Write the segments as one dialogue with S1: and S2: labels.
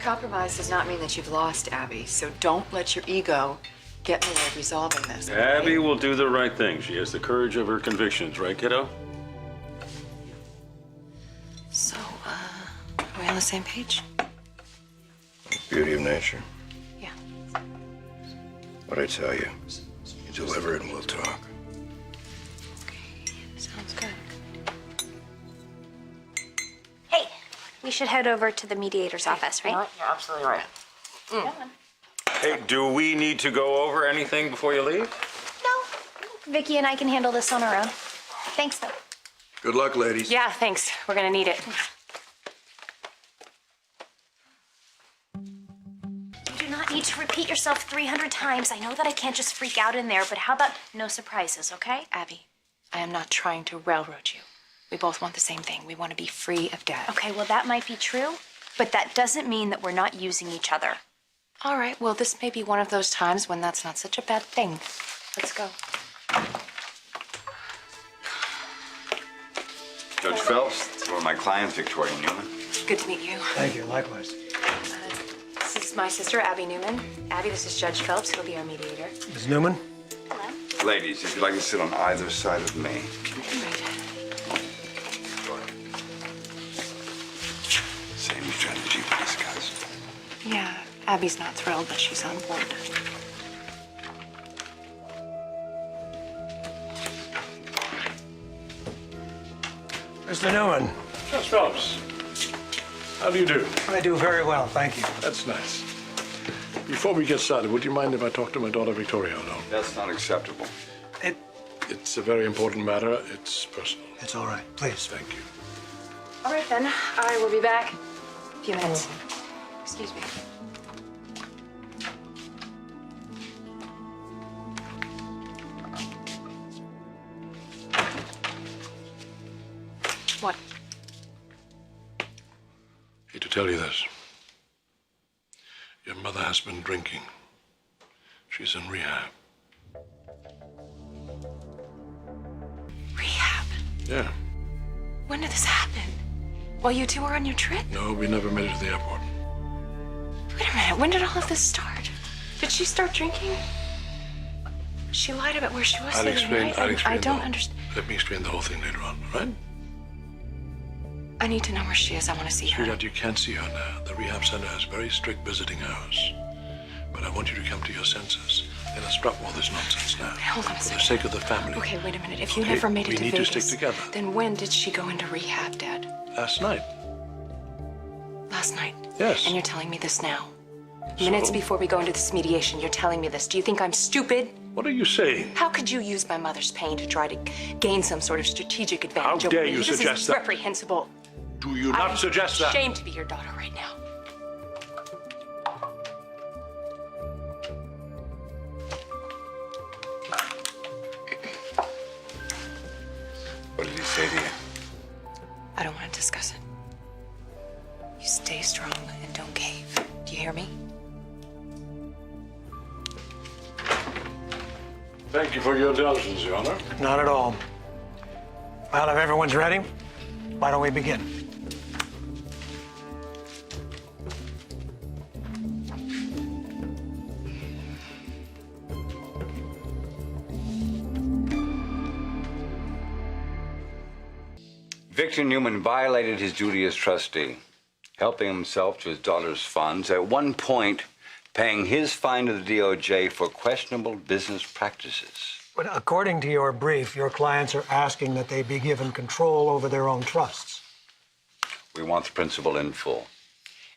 S1: Compromise does not mean that you've lost, Abby, so don't let your ego get in the way of resolving this. Okay?
S2: Abby will do the right thing. She has the courage of her convictions, right, kiddo?
S1: So, are we on the same page?
S3: Beauty of nature.
S1: Yeah.
S3: What I tell you, you deliver it and we'll talk.
S1: Okay, sounds good.
S4: Hey, we should head over to the mediator's office, right?
S1: You're absolutely right.
S2: Hey, do we need to go over anything before you leave?
S4: No. Vicky and I can handle this on our own. Thanks, though.
S3: Good luck, ladies.
S5: Yeah, thanks. We're gonna need it.
S4: You do not need to repeat yourself 300 times. I know that I can't just freak out in there, but how about no surprises, okay?
S1: Abby, I am not trying to railroad you. We both want the same thing. We want to be free of debt.
S4: Okay, well, that might be true, but that doesn't mean that we're not using each other.
S1: All right, well, this may be one of those times when that's not such a bad thing. Let's go.
S6: Judge Phelps, one of my clients, Victoria Newman.
S1: Good to meet you.
S7: Thank you, likewise.
S1: This is my sister, Abby Newman. Abby, this is Judge Phelps. He'll be our mediator.
S7: Ms. Newman?
S6: Ladies, if you'd like to sit on either side of me. Same strategy we discussed.
S1: Yeah, Abby's not thrilled, but she's on board.
S7: Mr. Newman?
S2: Judge Phelps, how do you do?
S7: I do very well, thank you.
S2: That's nice. Before we get started, would you mind if I talk to my daughter Victoria alone?
S6: That's not acceptable.
S2: It's a very important matter. It's personal.
S7: It's all right, please.
S2: Thank you.
S1: All right, then. I will be back in a few minutes. Excuse me. What?
S2: Hate to tell you this. Your mother has been drinking. She's in rehab.
S1: Rehab?
S2: Yeah.
S1: When did this happen? While you two were on your trip?
S2: No, we never made it to the airport.
S1: Wait a minute. When did all of this start? Did she start drinking? She lied about where she was
S2: I'll
S1: the other
S2: explain.
S1: night.
S2: I'll explain.
S1: I don't understand.
S2: Let me explain the whole thing later on, all right?
S1: I need to know where she is. I want to see her.
S2: Sweetheart, you can't see her now. The rehab center has very strict visiting hours. But I want you to come to your senses. Let us drop all this nonsense now.
S1: Hold on a
S2: For the
S1: second.
S2: sake of the family.
S1: Okay, wait a minute. If you
S2: Okay,
S1: never made it
S2: we
S1: to
S2: need to
S1: Vegas,
S2: stick together.
S1: then when did she go into rehab, Dad?
S2: Last night.
S1: Last night?
S2: Yes.
S1: And you're telling me this now? Minutes before we go into this mediation, you're telling me this. Do you think I'm stupid?
S2: What are you saying?
S1: How could you use my mother's pain to try to gain some sort of strategic advantage
S2: How
S1: over
S2: dare
S1: me?
S2: you
S1: This
S2: suggest
S1: is
S2: that?
S1: reprehensible.
S2: Do you not suggest that?
S1: I'm ashamed to be your daughter right now.
S6: What did he say to you?
S1: I don't want to discuss it. You stay strong and don't cave. Do you hear me?
S2: Thank you for your indulgence, Your Honor.
S7: Not at all. Well, if everyone's ready, why don't we begin?
S6: Victor Newman violated his duty as trustee, helping himself to his daughter's funds, at one point paying his fine to the DOJ for questionable business practices.
S7: But according to your brief, your clients are asking that they be given control over their own trusts.
S6: We want the principal in full.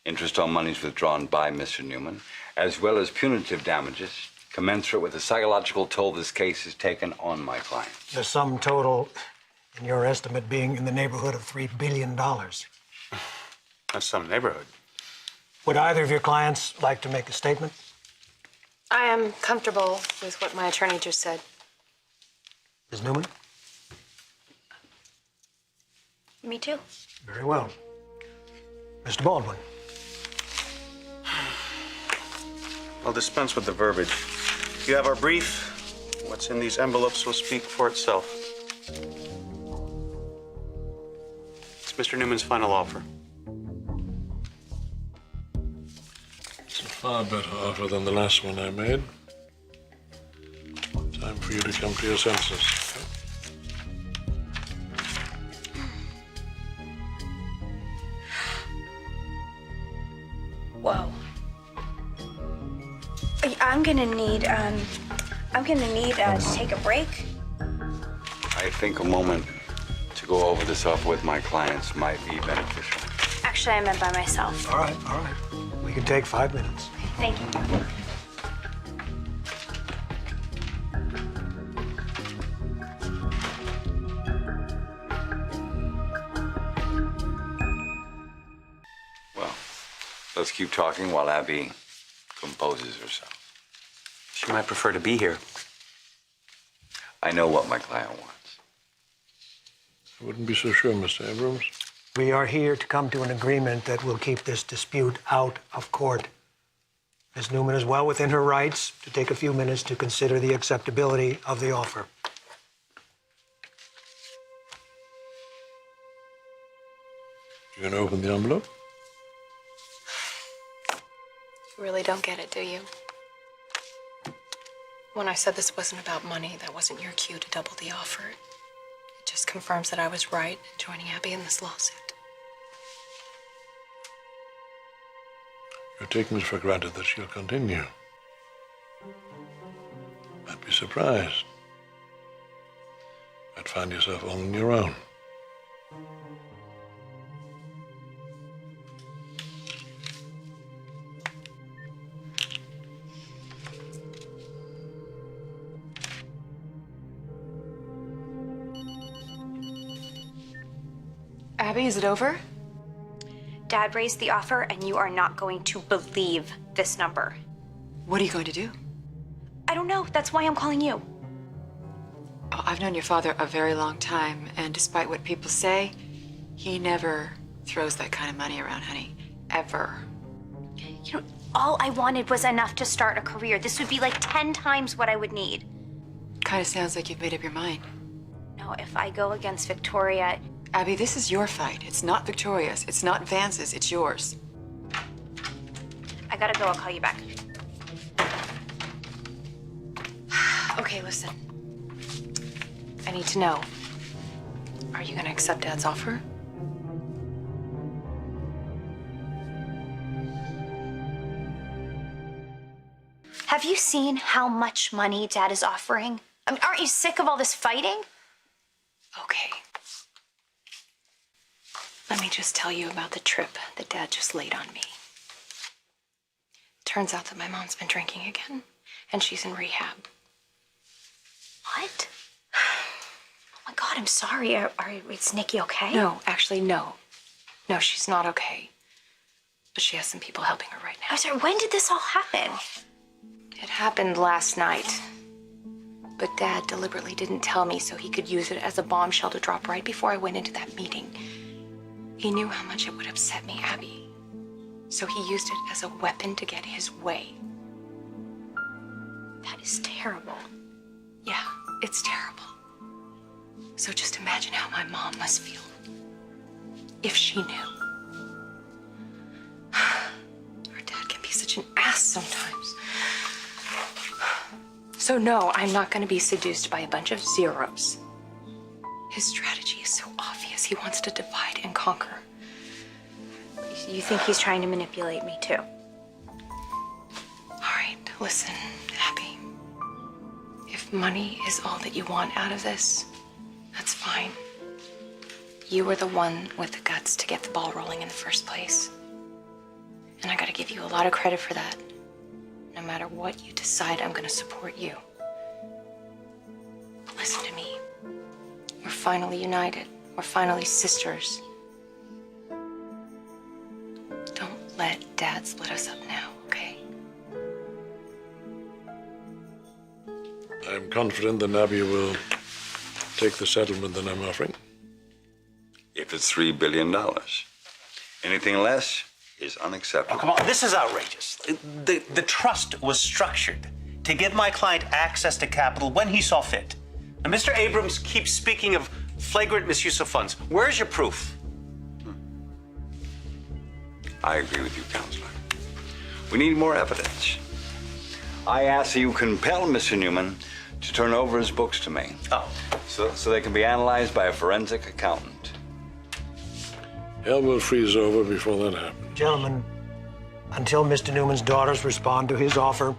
S6: Interest on monies withdrawn by Mr. Newman, as well as punitive damages, commensurate with the psychological toll this case has taken on my client.
S7: The sum total, in your estimate, being in the neighborhood of $3 billion.
S8: That's some neighborhood.
S7: Would either of your clients like to make a statement?
S1: I am comfortable with what my attorney just said.
S7: Ms. Newman?
S4: Me too.
S7: Very well. Mr. Baldwin?
S8: I'll dispense with the verbiage. You have our brief. What's in these envelopes will speak for itself. It's Mr. Newman's final offer.
S2: It's a far better offer than the last one I made. Time for you to come to your senses.
S5: Whoa. I'm gonna need to take a break.
S6: I think a moment to go over this offer with my clients might be beneficial.
S5: Actually, I meant by myself.
S7: All right, all right. We can take 5 minutes.
S5: Thank you.
S6: Well, let's keep talking while Abby composes herself.
S8: She might prefer to be here.
S6: I know what my client wants.
S2: I wouldn't be so sure, Mr. Abrams.
S7: We are here to come to an agreement that will keep this dispute out of court. Ms. Newman is well within her rights to take a few minutes to consider the acceptability of the offer.
S2: You gonna open the envelope?
S1: You really don't get it, do you? When I said this wasn't about money, that wasn't your cue to double the offer. It just confirms that I was right in joining Abby in this lawsuit.
S2: You're taking it for granted that she'll continue. Might be surprised. Might find yourself on your own.
S1: Abby, is it over?
S5: Dad raised the offer, and you are not going to believe this number.
S9: What are you going to do?
S5: I don't know. That's why I'm calling you.
S9: Oh, I've known your father a very long time, and despite what people say, he never throws that kind of money around, honey. Ever.
S5: You know, all I wanted was enough to start a career. This would be like 10 times what I would need.
S9: Kind of sounds like you've made up your mind.
S5: No, if I go against Victoria...
S9: Abby, this is your fight. It's not Victoria's. It's not Vance's. It's yours.
S5: I gotta go. I'll call you back.
S1: Okay, listen. I need to know. Are you gonna accept Dad's offer?
S5: Have you seen how much money Dad is offering? I mean, aren't you sick of all this fighting?
S1: Okay. Let me just tell you about the trip that Dad just laid on me. Turns out that my mom's been drinking again, and she's in rehab.
S5: What? Oh my God, I'm sorry. Is Nikki okay?
S1: No, actually, no. No, she's not okay. But she has some people helping her right now.
S5: I'm sorry, when did this all happen?
S1: It happened last night. But Dad deliberately didn't tell me so he could use it as a bombshell to drop right before I went into that meeting. He knew how much it would upset me, Abby. So he used it as a weapon to get his way.
S5: That is terrible.
S1: Yeah, it's terrible. So just imagine how my mom must feel. If she knew. Our dad can be such an ass sometimes. So no, I'm not gonna be seduced by a bunch of zeros. His strategy is so obvious. He wants to divide and conquer.
S5: You think he's trying to manipulate me too?
S1: All right, listen, Abby. If money is all that you want out of this, that's fine. You were the one with the guts to get the ball rolling in the first place. And I gotta give you a lot of credit for that. No matter what you decide, I'm gonna support you. But listen to me. We're finally united. We're finally sisters. Don't let Dad split us up now, okay?
S2: I'm confident that Abby will take the settlement that I'm offering.
S6: If it's $3 billion. Anything less is unacceptable.
S8: Oh, come on, this is outrageous. The trust was structured to give my client access to capital when he saw fit. And Mr. Abrams keeps speaking of flagrant misuse of funds. Where's your proof?
S6: I agree with you, Counselor. We need more evidence. I ask that you compel Mr. Newman to turn over his books to me.
S8: Oh.
S6: So they can be analyzed by a forensic accountant.
S2: Hell will freeze over before that happens.
S7: Gentlemen, until Mr. Newman's daughters respond to his offer,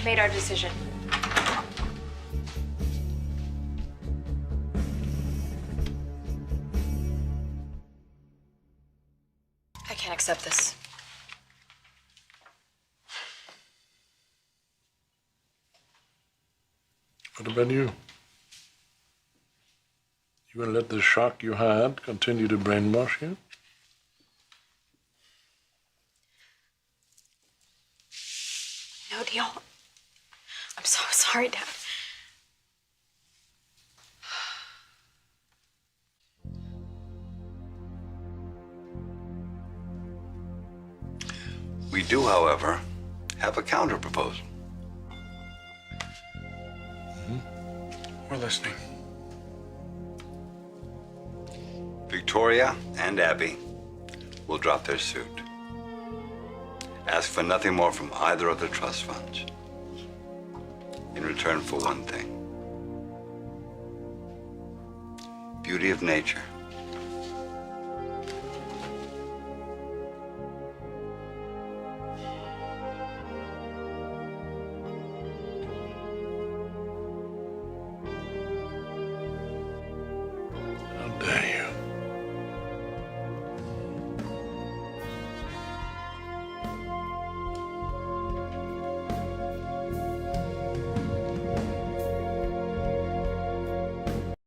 S1: Made our decision. I can't accept this.
S2: What about you? You gonna let the shock you had continue to brainwash you?
S1: No deal. I'm so sorry, Dad.
S6: We do, however, have a counter proposal.
S3: We're listening.
S6: Victoria and Abby will drop their suit. Ask for nothing more from either of the trust funds. In return for one thing. Beauty of nature.